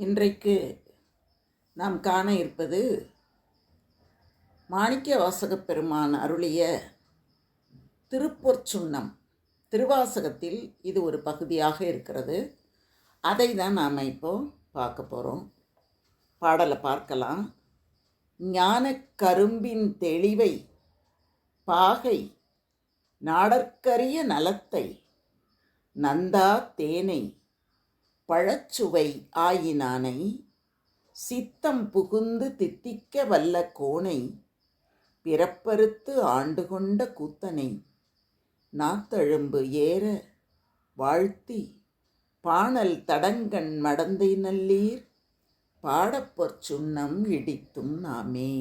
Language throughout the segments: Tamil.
இன்றைக்கு நாம் காண இருப்பது மாணிக்கவாசகப் பெருமான் அருளிய திருப்பொற்சுண்ணம். திருவாசகத்தில் இது ஒரு பகுதியாக இருக்கிறது. அதை தான் நாம் இப்போ பார்க்க போகிறோம். பாடலை பார்க்கலாம். ஞான கரும்பின் தெளிவை பாகை நாடற்கரிய நலத்தை நந்தா தேனை பழச்சுவை ஆயினானை சித்தம் புகுந்து தித்திக்க வல்ல கோனை பிறப்பறுத்து ஆண்டு கொண்ட கூத்தனை நாத்தழும்பு ஏற வாழ்த்தி பாணல் தடங்கண் மடந்தை நல்லீர் பாடப்பொற் சுண்ணம் இடித்தும் நாமே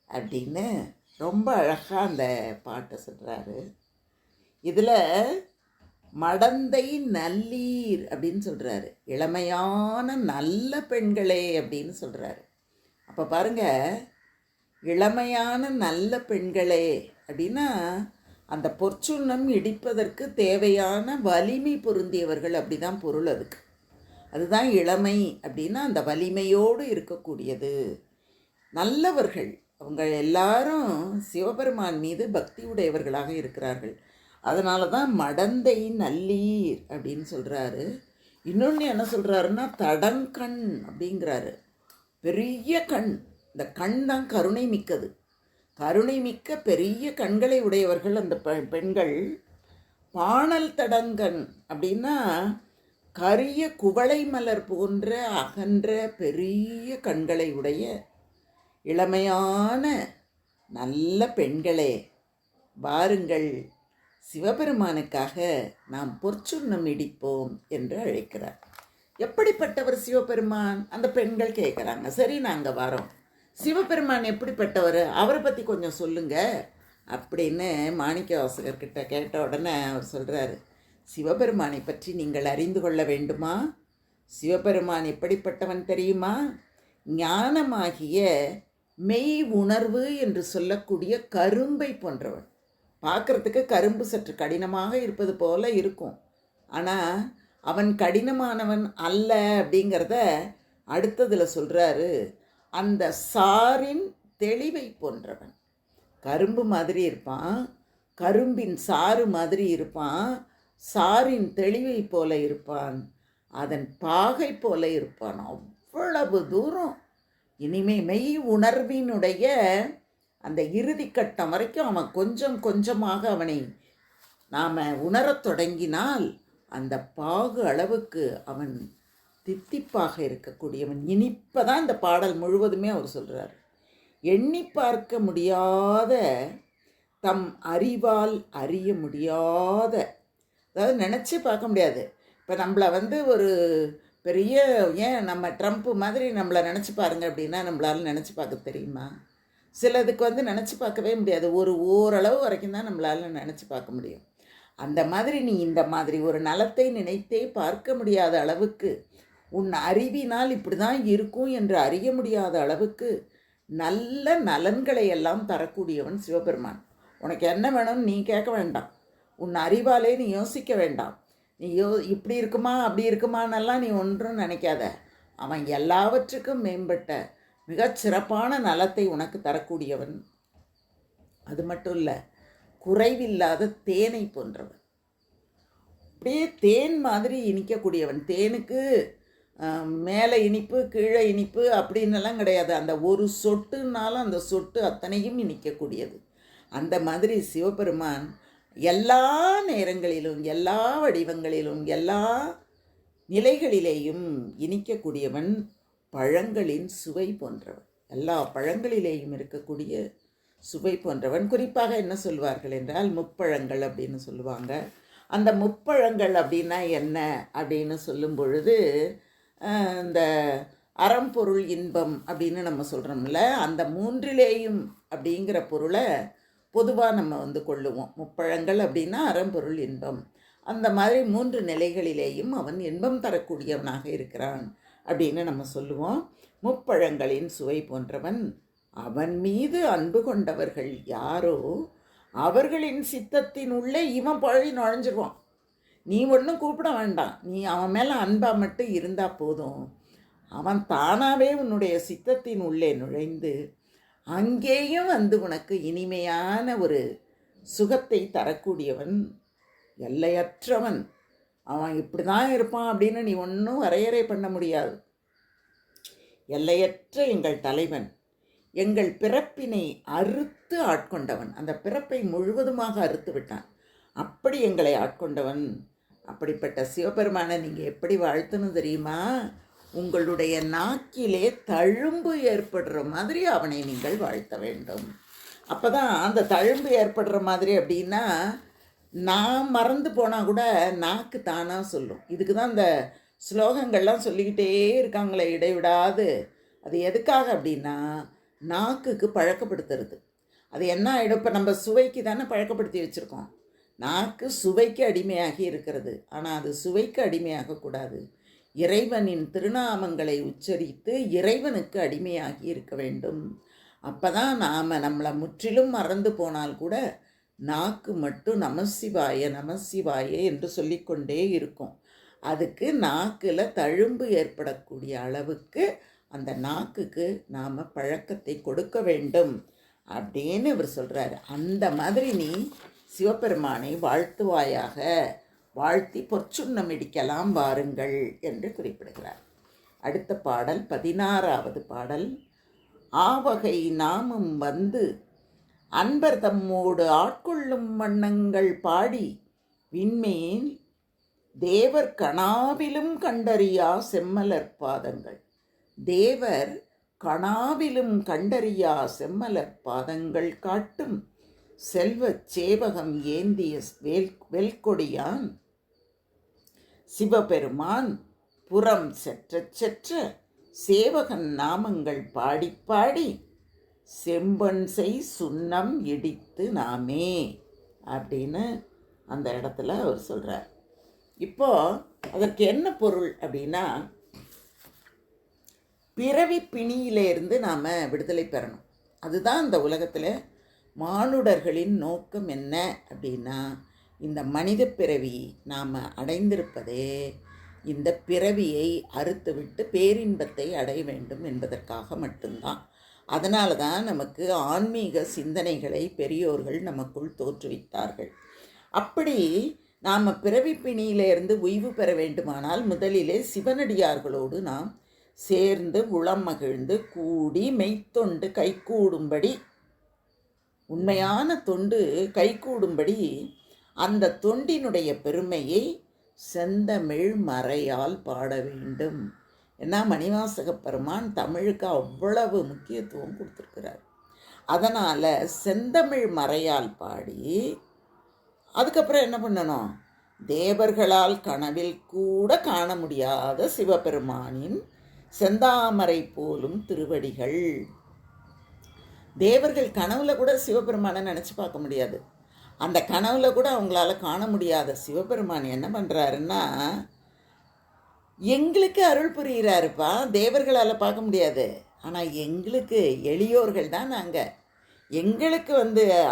அப்படின்னு ரொம்ப அழகாக அந்த பாட்டை சொல்கிறாரு. இதில் மடந்தை நல்லீர் அப்படின்னு சொல்கிறாரு, இளமையான நல்ல பெண்களே அப்படின்னு சொல்கிறாரு. அப்போ பாருங்கள், இளமையான நல்ல பெண்களே அப்படின்னா அந்த பொற்சுண்ணம் இடிப்பதற்கு தேவையான வலிமை பொருந்தியவர்கள், அப்படி தான் பொருள். அதுதான் இளமை அப்படின்னா அந்த வலிமையோடு இருக்கக்கூடியது. நல்லவர்கள் அவங்க எல்லாரும் சிவபெருமான் மீது பக்தி உடையவர்களாக இருக்கிறார்கள். அதனால தான் மடந்தை நல்லீர் அப்படின்னு சொல்கிறாரு. இன்னொன்று என்ன சொல்கிறாருன்னா தடங்கண் அப்படிங்கிறாரு. பெரிய கண், இந்த கண் தான் கருணை மிக்கது. கருணை மிக்க பெரிய கண்களை உடையவர்கள் அந்த பெண்கள். பாணல் தடங்கண் அப்படின்னா கரிய குவளை மலர் போன்ற அகன்ற பெரிய கண்களை உடைய இளமையான நல்ல பெண்களே, வாருங்கள் சிவபெருமானுக்காக நாம் பொற்சுண்ணம் இடிப்போம் என்று அழைக்கிறார். எப்படிப்பட்டவர் சிவபெருமான்? அந்த பெண்கள் கேட்குறாங்க. சரி, நாங்கள் வரோம். சிவபெருமான் எப்படிப்பட்டவர், அவரை பற்றி கொஞ்சம் சொல்லுங்க அப்படின்னு மாணிக்கவாசகர்கிட்ட கேட்ட உடனே அவர் சொல்கிறாரு, சிவபெருமானை பற்றி நீங்கள் அறிந்து கொள்ள வேண்டுமா? சிவபெருமான் எப்படிப்பட்டவன் தெரியுமா? ஞானமாகிய மெய் உணர்வு என்று சொல்லக்கூடிய கரும்பை போன்றவன். பார்க்குறதுக்கு கரும்பு சற்று கடினமாக இருப்பது போல இருக்கும், ஆனால் அவன் கடினமானவன் அல்ல அப்படிங்கிறத அடுத்ததில் சொல்கிறாரு. அந்த சாரின் தெளிவை போன்றவன். கரும்பு மாதிரி இருப்பான், கரும்பின் சாறு மாதிரி இருப்பான், சாரின் தெளிவை போல இருப்பான், அதன் பாகை போல இருப்பான். அவ்வளவு தூரம் இனிமே மெய் உணர்வினுடைய அந்த இறுதி கட்டம் வரைக்கும் அவன் கொஞ்சம் கொஞ்சமாக அவனை நாம் உணரத் தொடங்கினால் அந்த பாகு அளவுக்கு அவன் தித்திப்பாக இருக்கக்கூடியவன். இனிப்பதான் இந்த பாடல் முழுவதுமே அவர் சொல்கிறார். எண்ணி பார்க்க முடியாத, தம் அறிவால் அறிய முடியாத, அதாவது நினச்சி பார்க்க முடியாது. இப்போ நம்மளை ஒரு பெரிய, ஏன் நம்ம ட்ரம்ப்பு மாதிரி நம்மளை நினச்சி பாருங்க அப்படின்னா நம்மளால் நினச்சி பார்க்க தெரியுமா? சிலதுக்கு நினச்சி பார்க்கவே முடியாது. ஓரளவு வரைக்கும் தான் நம்மளால் நினச்சி பார்க்க முடியும். அந்த மாதிரி நீ இந்த மாதிரி ஒரு நலத்தை நினைத்தே பார்க்க முடியாத அளவுக்கு, உன் அறிவினால் இப்படி தான் இருக்கும் என்று அறிய முடியாத அளவுக்கு நல்ல நலன்களை எல்லாம் தரக்கூடியவன் சிவபெருமான். உனக்கு என்ன வேணும்னு நீ கேட்க வேண்டாம், உன் அறிவாலே நீ யோசிக்க வேண்டாம். நீ இப்படி இருக்குமா அப்படி இருக்குமான்னெல்லாம் நீ ஒன்றும் நினைக்காத. அவன் எல்லாவற்றுக்கும் மேம்பட்ட மிகச்சிறப்பான நலத்தை உனக்கு தரக்கூடியவன். அது மட்டும் இல்லை, குறைவில்லாத தேனை போன்றவன். அப்படியே தேன் மாதிரி இனிக்கக்கூடியவன். தேனுக்கு மேலே இனிப்பு கீழே இனிப்பு அப்படின்னெல்லாம் கிடையாது. அந்த ஒரு சொட்டுனாலும் அந்த சொட்டு அத்தனையும் இனிக்கக்கூடியது. அந்த மாதிரி சிவபெருமான் எல்லா நேரங்களிலும் எல்லா வடிவங்களிலும் எல்லா நிலைகளிலேயும் இனிக்கக்கூடியவன். பழங்களின் சுவை போன்றவன், எல்லா பழங்களிலேயும் இருக்கக்கூடிய சுவை போன்றவன். குறிப்பாக என்ன சொல்வார்கள் என்றால் முப்பழங்கள் அப்படின்னு சொல்லுவாங்க. அந்த முப்பழங்கள் அப்படின்னா என்ன அப்படின்னு சொல்லும் பொழுது, இந்த அறம்பொருள் இன்பம் அப்படின்னு நம்ம சொல்கிறோம்ல, அந்த மூன்றிலேயும் அப்படிங்கிற பொருளை பொதுவாக நம்ம கொள்ளுவோம். முப்பழங்கள் அப்படின்னா அறம்பொருள் இன்பம். அந்த மாதிரி மூன்று நிலைகளிலேயும் அவன் இன்பம் தரக்கூடியவனாக இருக்கிறான் அப்படின்னு நம்ம சொல்லுவோம். முப்பழங்களின் சுவை போன்றவன். அவன் மீது அன்பு கொண்டவர்கள் யாரோ அவர்களின் சித்தத்தின் உள்ளே இவன் பழகி நுழைஞ்சிருவான். நீ ஒன்றும் கூப்பிட வேண்டாம், நீ அவன் மேலே அன்பாக மட்டும் இருந்தால் போதும். அவன் தானாகவே உன்னுடைய சித்தத்தின் உள்ளே நுழைந்து அங்கேயும் வந்து உனக்கு இனிமையான ஒரு சுகத்தை தரக்கூடியவன், எல்லையற்றவன். அவன் இப்படி தான் இருப்பான் அப்படின்னு நீ ஒன்றும் வரையறை பண்ண முடியாது. எல்லையற்ற எங்கள் தலைவன், எங்கள் பிறப்பினை அறுத்து ஆட்கொண்டவன். அந்த பிறப்பை முழுவதுமாக அறுத்து விட்டான். அப்படி எங்களை ஆட்கொண்டவன். அப்படிப்பட்ட சிவபெருமானை நீங்கள் எப்படி வாழ்த்தணும் தெரியுமா? உங்களுடைய நாக்கிலே தழும்பு ஏற்படுற மாதிரி அவனை நீங்கள் வாழ்த்த வேண்டும். அப்போ தான் அந்த தழும்பு ஏற்படுற மாதிரி அப்படின்னா, நான் மறந்து போனால் கூட நாக்கு தானாக சொல்லும். இதுக்கு தான் இந்த ஸ்லோகங்கள்லாம் சொல்லிக்கிட்டே இருக்காங்களே இடைவிடாது. அது எதுக்காக அப்படின்னா, நாக்குக்கு பழக்கப்படுத்துறது. அது என்ன ஆகிடும், இப்போ நம்ம சுவைக்கு தானே பழக்கப்படுத்தி வச்சுருக்கோம். நாக்கு சுவைக்கு அடிமையாகி இருக்கிறது. ஆனால் அது சுவைக்கு அடிமையாகக்கூடாது. இறைவனின் திருநாமங்களை உச்சரித்து இறைவனுக்கு அடிமையாகி இருக்க வேண்டும். அப்போ தான் நாம் நம்மளை முற்றிலும் மறந்து போனால் கூட நாக்கு மட்டும் நமசிவாய நமசிவாய என்று சொல்லிக்கொண்டே இருக்கும். அதுக்கு நாக்கில் தழும்பு ஏற்படக்கூடிய அளவுக்கு அந்த நாக்குக்கு நாம் பழக்கத்தை கொடுக்க வேண்டும் அப்படின்னு இவர் சொல்கிறார். அந்த மாதிரி நீ சிவபெருமானை வாழ்த்துவாயாக, வாழ்த்தி பொற்சுண்ணம் இடிக்கலாம் வாருங்கள் என்று குறிப்பிடுகிறார். அடுத்த பாடல் 16வது பாடல். ஆவகை நாமும் வந்து அன்பர் தம்மோடு ஆட்கொள்ளும் வண்ணங்கள் பாடி விண்மேல் தேவர் கனாவிலும் கண்டறியா செம்மலர் பாதங்கள். தேவர் கனாவிலும் கண்டறியா செம்மலர் பாதங்கள் காட்டும் செல்வச் சேவகம் ஏந்திய வெல்கொடியான் சிவபெருமான் புறம் செற்ற செற்ற சேவகன் நாமங்கள் பாடி பாடி செம்பன் செய் சுண்ணம் இடித்து நாமே அப்படின்னு அந்த இடத்துல அவர் சொல்கிறார். இப்போது அதற்கு என்ன பொருள் அப்படின்னா, பிறவி பிணியிலேருந்து நாம் விடுதலை பெறணும். அதுதான் இந்த உலகத்தில் மானுடர்களின் நோக்கம் என்ன அப்படின்னா, இந்த மனித பிறவி நாம் அடைந்திருப்பதே இந்த பிறவியை அறுத்துவிட்டு பேரின்பத்தை அடைய வேண்டும் என்பதற்காக மட்டும்தான். அதனால தான் நமக்கு ஆன்மீக சிந்தனைகளை பெரியோர்கள் நமக்குள் தோற்றுவித்தார்கள். அப்படி நாம் பிறவி பிணியிலிருந்து ஓய்வு பெற வேண்டுமானால் முதலிலே சிவனடியார்களோடு நாம் சேர்ந்து உளம் மகிழ்ந்து கூடி மெய்த்தொண்டு கைகூடும்படி, உண்மையான தொண்டு கைகூடும்படி அந்த தொண்டினுடைய பெருமையை செந்தமிழ் மறையால் பாட வேண்டும். ஏன்னா மணிவாசக பெருமான் தமிழுக்கு அவ்வளவு முக்கியத்துவம் கொடுத்துருக்கிறார். அதனால் செந்தமிழ் மறையால் பாடி அதுக்கப்புறம் என்ன பண்ணணும், தேவர்களால் கனவில் கூட காண முடியாத சிவபெருமானின் செந்தாமரை போலும் திருவடிகள். தேவர்கள் கனவுல கூட சிவபெருமானை நினச்சி பார்க்க முடியாது. அந்த கனவுல கூட அவங்களால காண முடியாத சிவபெருமான் என்ன பண்ணுறாருன்னா, எங்களுக்கு அருள் புரிகிறாருப்பா. தேவர்களால் பார்க்க முடியாது, ஆனால் எங்களுக்கு எளியோர்கள் தான் நாங்கள், எங்களுக்கு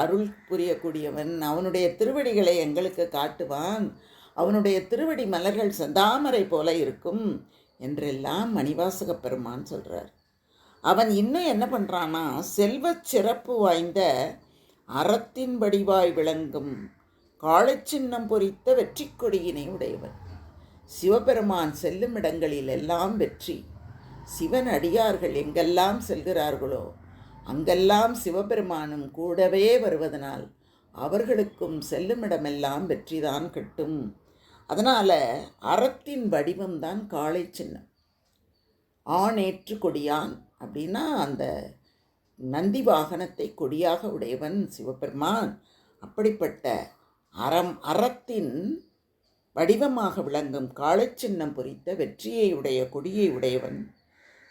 அருள் புரியக்கூடியவன், அவனுடைய திருவடிகளை எங்களுக்கு காட்டுவான், அவனுடைய திருவடி மலர்கள் செந்தாமரை போல இருக்கும் என்றெல்லாம் மணிவாசக பெருமான் சொல்கிறார். அவன் இன்னும் என்ன பண்ணுறான்னா, செல்வச் சிறப்பு வாய்ந்த அறத்தின் வடிவாய் விளங்கும் காளைச்சின்னம் பொறித்த வெற்றி கொடியினை உடையவன். சிவபெருமான் செல்லும் இடங்களில் எல்லாம் வெற்றி. சிவன் அடியார்கள் எங்கெல்லாம் செல்கிறார்களோ அங்கெல்லாம் சிவபெருமானும் கூடவே வருவதனால் அவர்களுக்கும் செல்லுமிடமெல்லாம் வெற்றிதான் கிட்டும். அதனால் அறத்தின் வடிவம்தான் காளை சின்னம். ஆணேற்று கொடியான் அப்படின்னா அந்த நந்தி வாகனத்தை கொடியாக உடையவன் சிவபெருமான். அப்படிப்பட்ட அறத்தின் வடிவமாக விளங்கும் காளை சின்னம் பொறித்த வெற்றியை உடைய கொடியை உடையவன்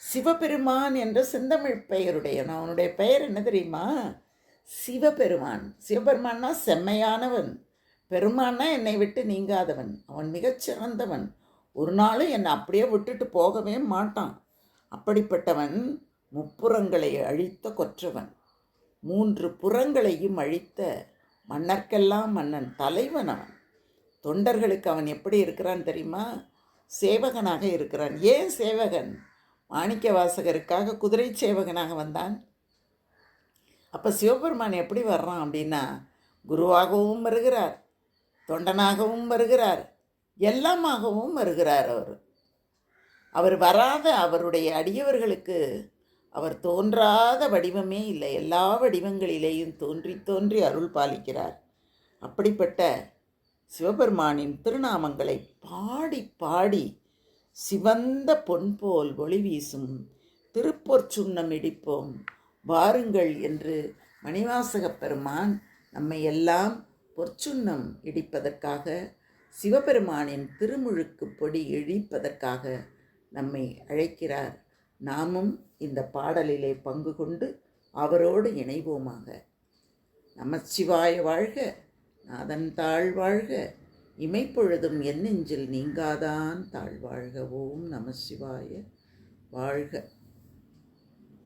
சிவபெருமான் என்ற செந்தமிழ் பெயருடையவன். அவனுடைய பெயர் என்ன தெரியுமா? சிவபெருமான். சிவபெருமான்னா செம்மையானவன், பெருமான்னா என்னை விட்டு நீங்காதவன், அவன் மிகச்சிறந்தவன், ஒரு நாளும் என்னை அப்படியே விட்டுட்டு போகவே மாட்டான். அப்படிப்பட்டவன் முப்புறங்களை அழித்த கொற்றவன், 3 புறங்களையும் அழித்த மன்னர்க்கெல்லாம் மன்னன், தலைவன் அவன். தொண்டர்களுக்கு அவன் எப்படி இருக்கிறான் தெரியுமா? சேவகனாக இருக்கிறான். ஏன் சேவகன்? மாணிக்க வாசகருக்காக குதிரை சேவகனாக வந்தான். அப்போ சிவபெருமான் எப்படி வர்றான் அப்படின்னா, குருவாகவும் வருகிறார், தொண்டனாகவும் வருகிறார், எல்லாமாகவும் வருகிறார். அவர் வராத அவருடைய அடியவர்களுக்கு அவர் தோன்றாத வடிவமே இல்லை. எல்லா வடிவங்களிலேயும் தோன்றி தோன்றி அருள் பாலிக்கிறார். அப்படிப்பட்ட சிவபெருமானின் திருநாமங்களை பாடி பாடி சிவந்த பொன் போல் ஒளி வீசும் திருப்பொற்சுண்ணம் இடிப்போம் வாருங்கள் என்று மணிவாசகப் பெருமான் நம்மை எல்லாம் பொற்சுண்ணம் இடிப்பதற்காக, சிவபெருமானின் திருமுழுக்கு பொடி இழிப்பதற்காக நம்மை அழைக்கிறார். நாமும் இந்த பாடலிலே பங்கு கொண்டு அவரோடு இணைவோமாக. நமச்சிவாய வாழ்க, நாதன் தாழ் வாழ்க, இமைப்பொழுதும் என் நெஞ்சில் நீங்காதான் தாழ்வாழ்க. ஓம் நமசிவாய வாழ்க.